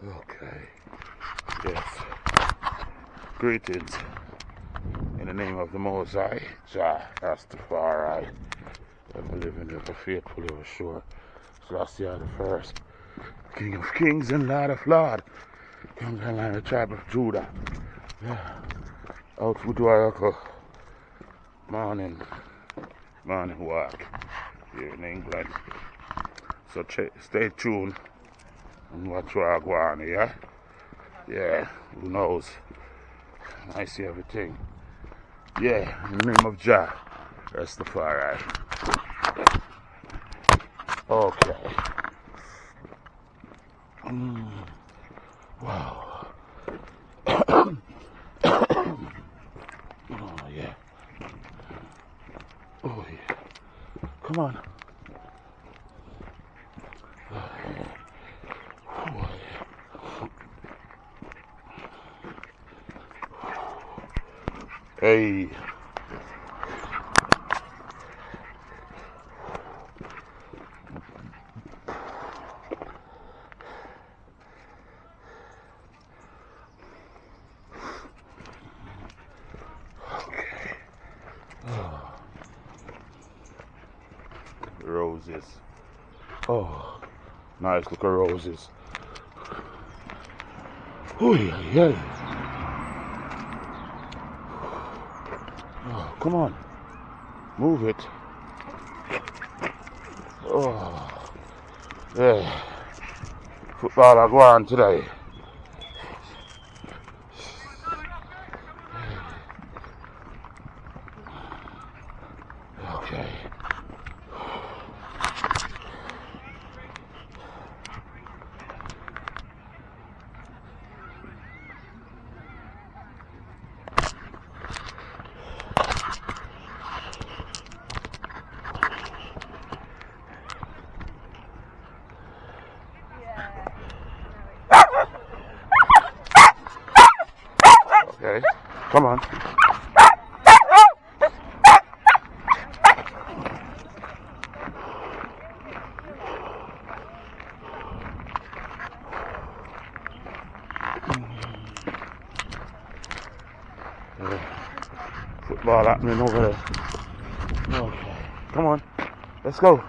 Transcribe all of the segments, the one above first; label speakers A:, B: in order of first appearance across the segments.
A: Okay. Yes. Greetings. In the name of the Most High, Jah Rastafari. Ever living, ever faithful, ever sure. Selassie the first. King of kings and Lord of lords. Comes from the tribe of Judah. Yeah. Out with Waraka. Morning walk here in England. So stay tuned and watch where I go on, yeah? Yeah, who knows? I see everything. Yeah, in the name of Jah, Rastafari. Okay. Wow. Oh, yeah. Oh, yeah. Come on. Oh, yeah. Hey. Roses. Oh, nice looking roses. Oh, yeah, yeah. Oh, come on. Move it. Oh, yeah. Football I go on today. Okay. Okay. Come on. Football happening over there. Okay. Come on. Let's go.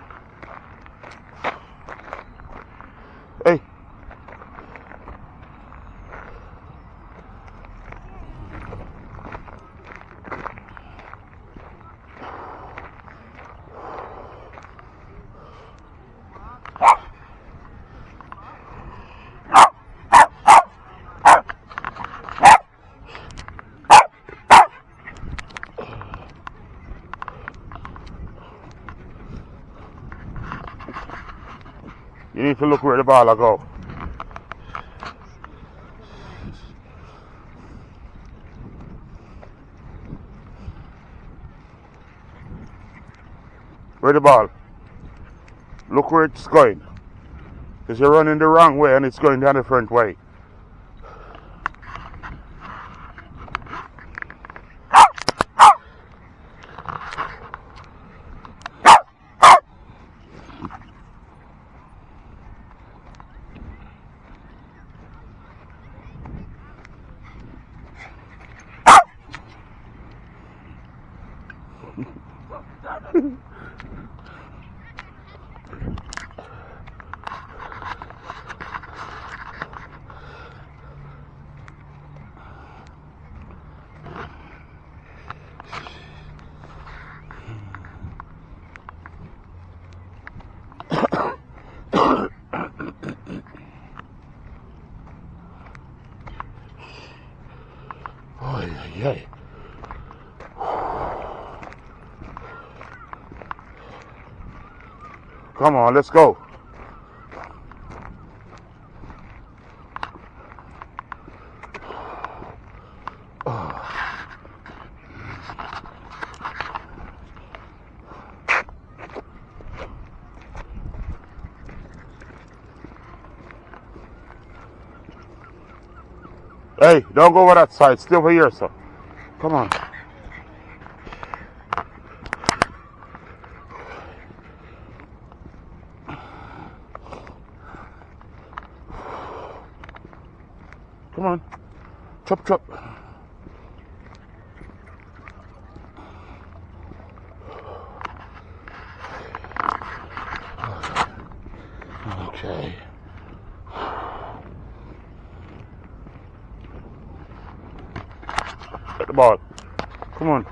A: Hey. You need to look where the ball will go. Where the ball? Look where it's going. Because you're running the wrong way and it's going down a different way. Oh, yeah, yeah. Come on, let's go. Hey, don't go over that side. Stay over here, sir. Come on. Come on. Chop, chop. Okay. Get the ball. Come on.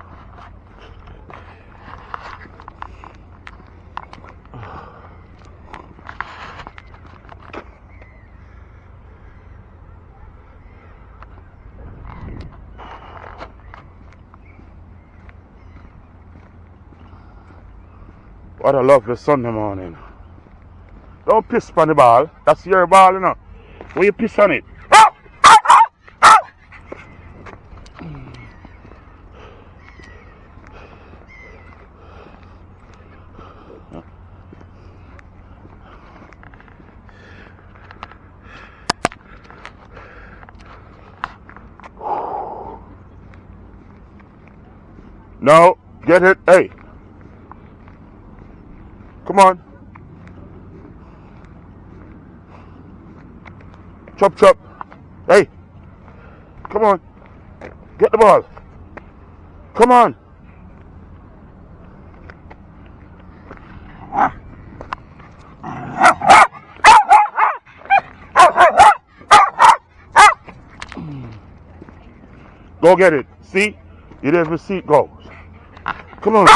A: What a lovely Sunday morning. Don't piss on the ball. That's your ball, you know. When you piss on it. No, get it. Hey. Come on. Chop, chop. Hey. Come on. Get the ball. Come on. Go get it. See? You didn't even see it go. Come on.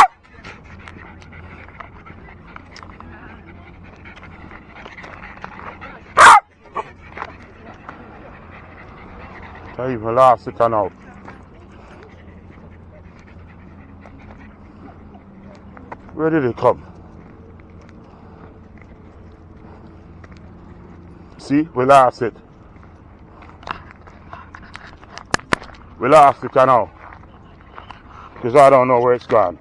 A: I even lost it now. Where did it come? See, we lost it. We lost it now. Because I don't know where it's gone.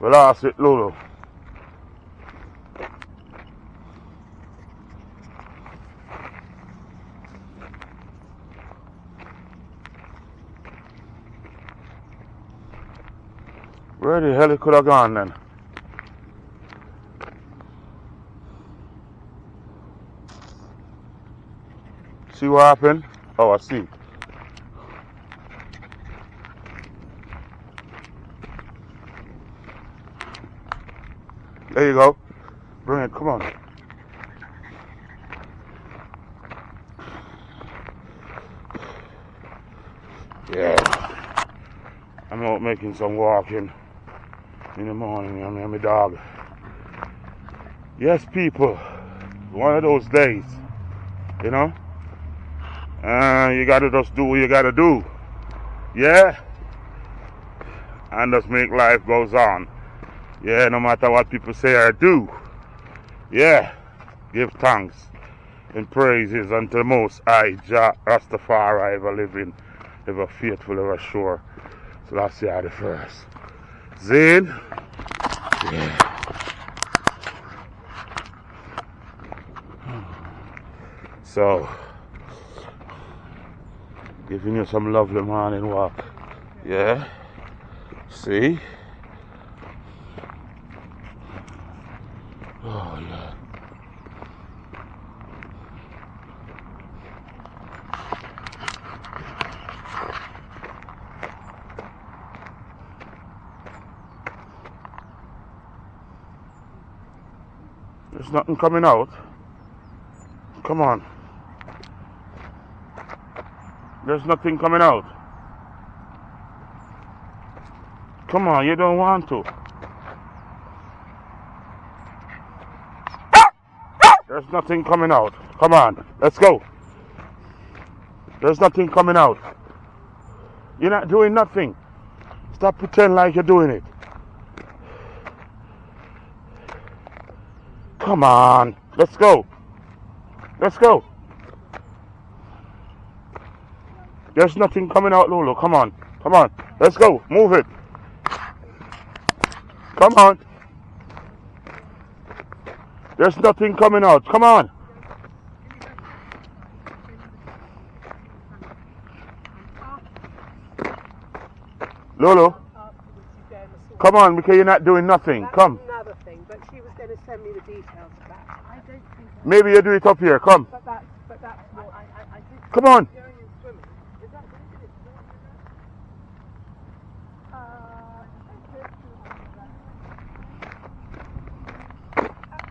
A: We lost it, Lulu. Where the hell it could have gone then? See what happened? Oh, I see. There you go. Bring it, come on. Yeah. I'm out making some walking in the morning. I'm with my dog. Yes, people. One of those days. You know? You gotta just do what you gotta do. Yeah? And just make life goes on. Yeah, no matter what people say or do. Yeah. Give thanks and praises unto the Most High Jah Rastafari, ever living, ever faithful, ever sure. So that's the first. Zane? Yeah. So, giving you some lovely morning walk. Yeah? See? Oh, yeah. There's nothing coming out. Come on. There's nothing coming out. Come on, you don't want to. There's nothing coming out. Come on, let's go. There's nothing coming out. You're not doing nothing. Stop pretending like you're doing it. Come on, let's go. Let's go. There's nothing coming out, Lulu. Come on. Come on. Let's go. Move it. Come on. There's nothing coming out. Come on. Lolo,
B: afterwards you go and sort
A: come on, because you're not doing nothing.
B: That's
A: Come.
B: another thing, but she was going to send me the details of that. I don't think.
A: Maybe you do it up here. Come.
B: But that's what I think.
A: Come on.
B: Going in swimming. Is that going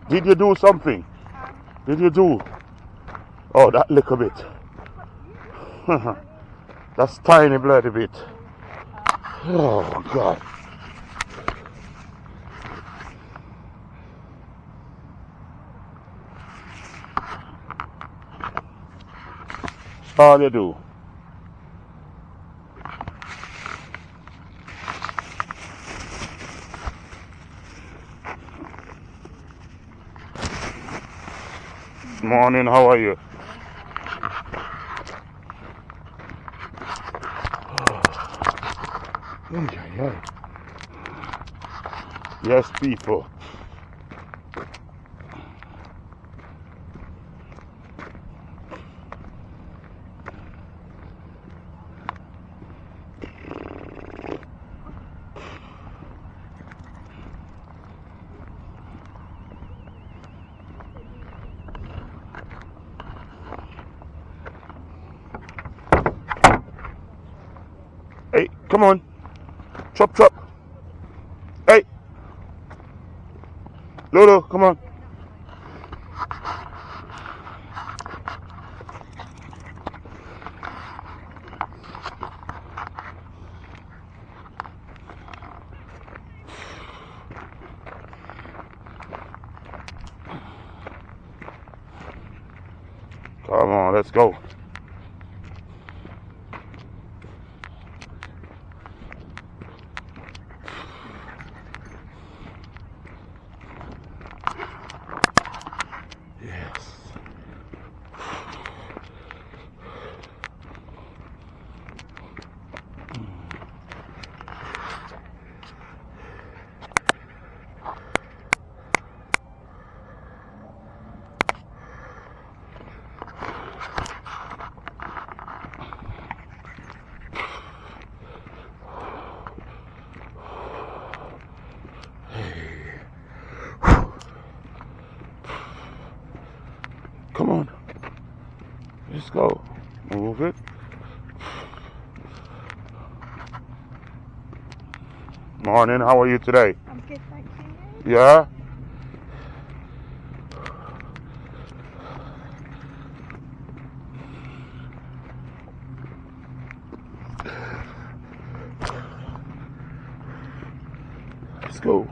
B: to
A: Did you do something? Did you do? Oh, that little bit. That's tiny bloody bit. Oh, God. All you do. Morning, how are you? Yes, people. Hey, come on. Chop, chop. Hey. Lolo, come on. Come on, let's go. Yes. Come on. Let's go. Move it. Morning, how are you today?
B: I'm good, thank you.
A: Yeah? Let's go.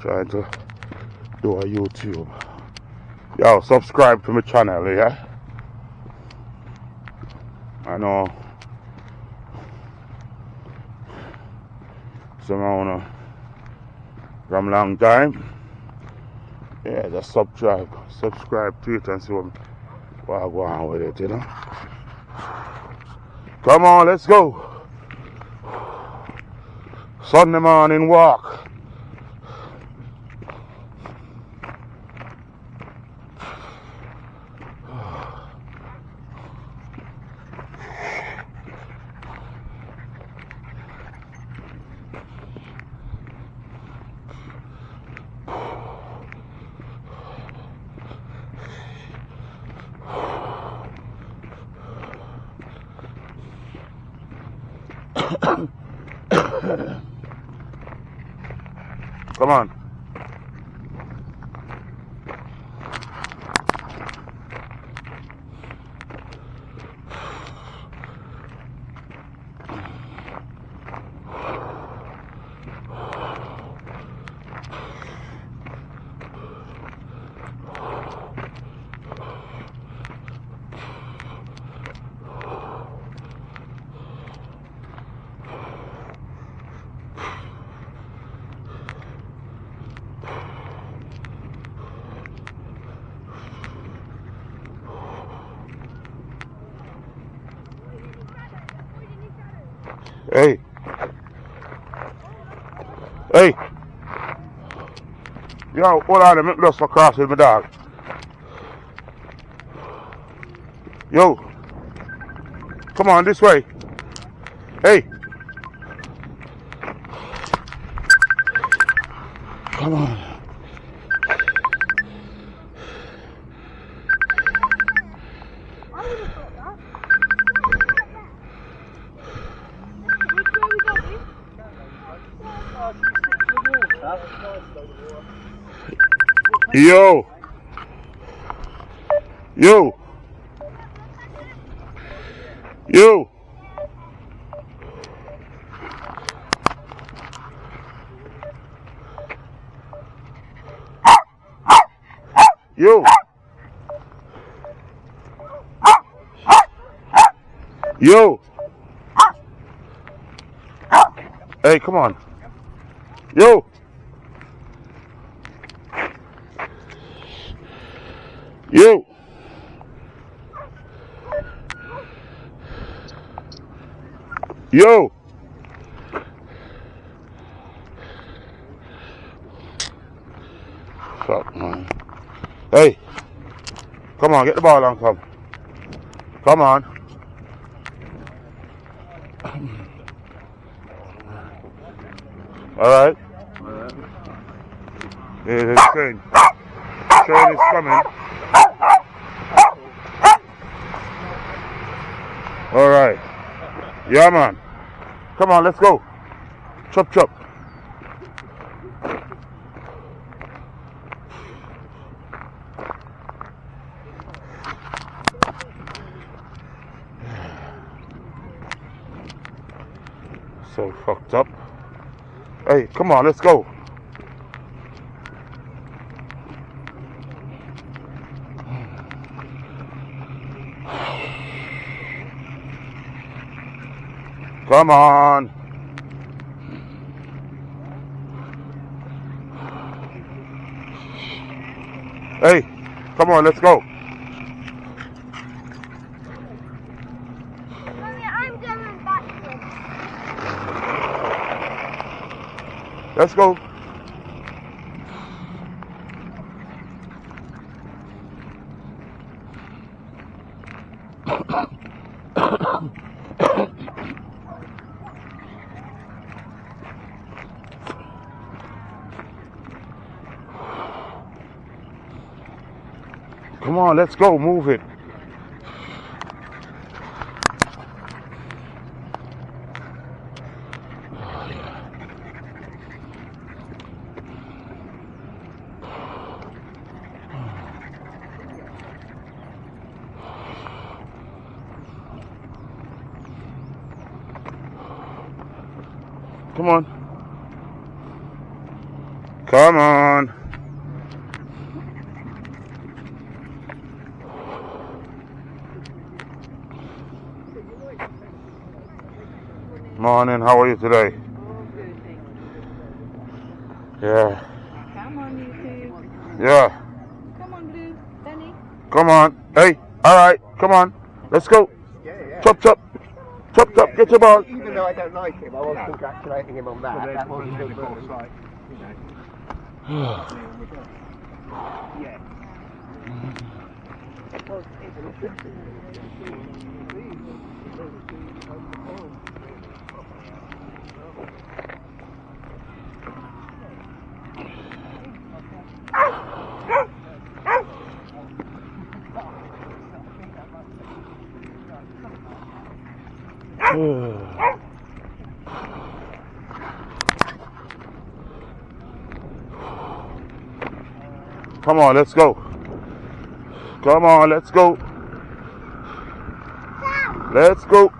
A: Trying to do a YouTube. Yo, subscribe to my channel, yeah? I know some from long time. Yeah, just subscribe to it and see what I go on with it, you know? Come on, let's go. Sunday morning walk. Come on. Hey. Hey. Yo, hold on, I'm just across with my dog. Yo. Come on, this way. Hey. Come on. Yo. Yo. Yo. Yo. Yo. Hey, come on. Yo. Yo. Yo. Fuck, man. Hey. Come on, get the ball and come. Come on. Alright. Yeah, the train. Train is coming. Alright. Yeah, man. Come on, let's go. Chop, chop. So fucked up. Hey, come on, let's go. Come on. Hey, come on, let's go.
C: Mommy, I'm going backwards.
A: Let's go. Come on, let's go, move it. Come on. Come on. Morning, how are you today? Yeah.
B: Come on, you two.
A: Yeah.
B: Come on, Blue. Benny.
A: Come on. Hey, alright, come on. Let's go.
D: Yeah.
A: Chop, chop. Chop, chop, get your ball.
D: Even though I don't like him, I was congratulating him on that. That was a good move. Yeah.
A: Come on, let's go. Come on, let's go. Let's go.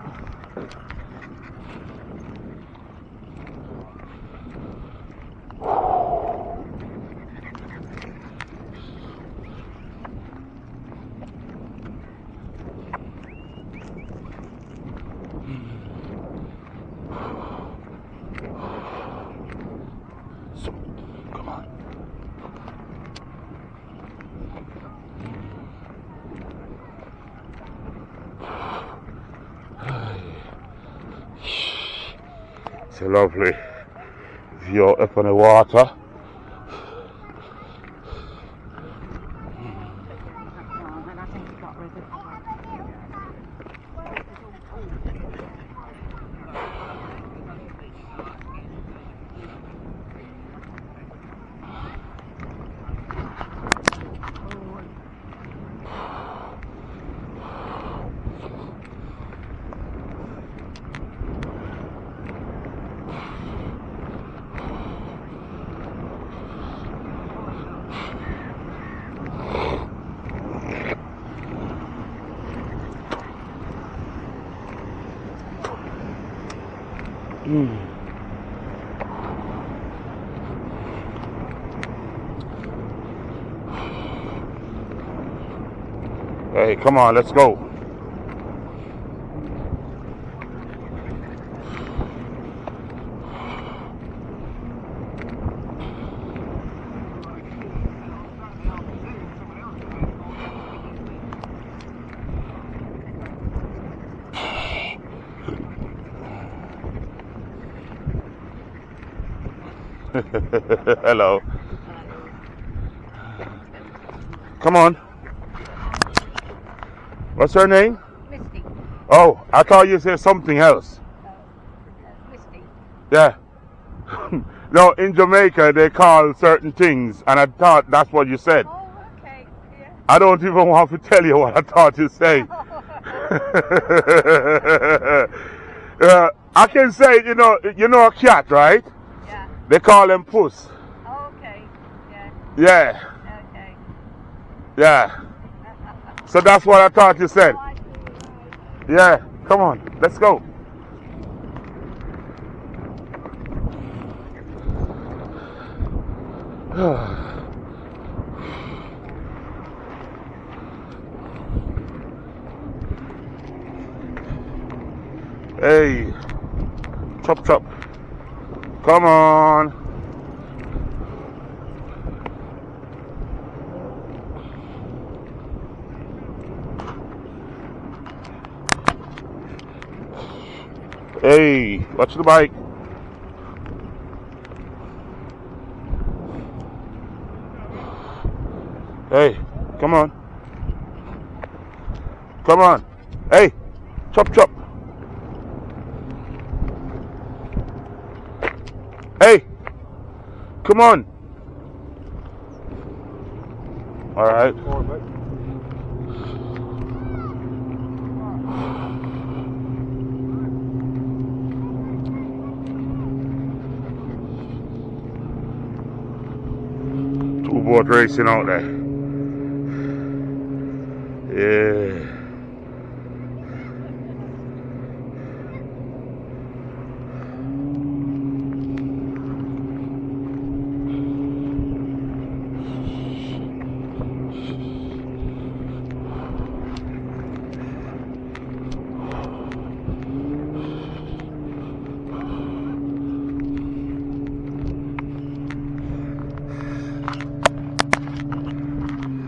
A: So, come on. It's a lovely view up on the water.
B: And I think he got rid of it.
A: Hey, come on, let's go. Hello. Come on. What's her name?
B: Misty.
A: Oh, I thought you said something else.
B: Misty.
A: Yeah. No, in Jamaica they call certain things, and I thought that's what you said.
B: Oh, okay. Yeah.
A: I don't even want to tell you what I thought you said. I can say, you know a cat, right?
B: Yeah.
A: They call them puss.
B: Oh, okay. Yeah.
A: Yeah,
B: Okay.
A: yeah. So that's what I thought you said. Yeah, come on, let's go. Hey, chop chop. Come on. Hey, watch the bike. Hey, come on. Come on. Hey, chop chop. Hey, come on. All right. Two boat racing out there. Yeah.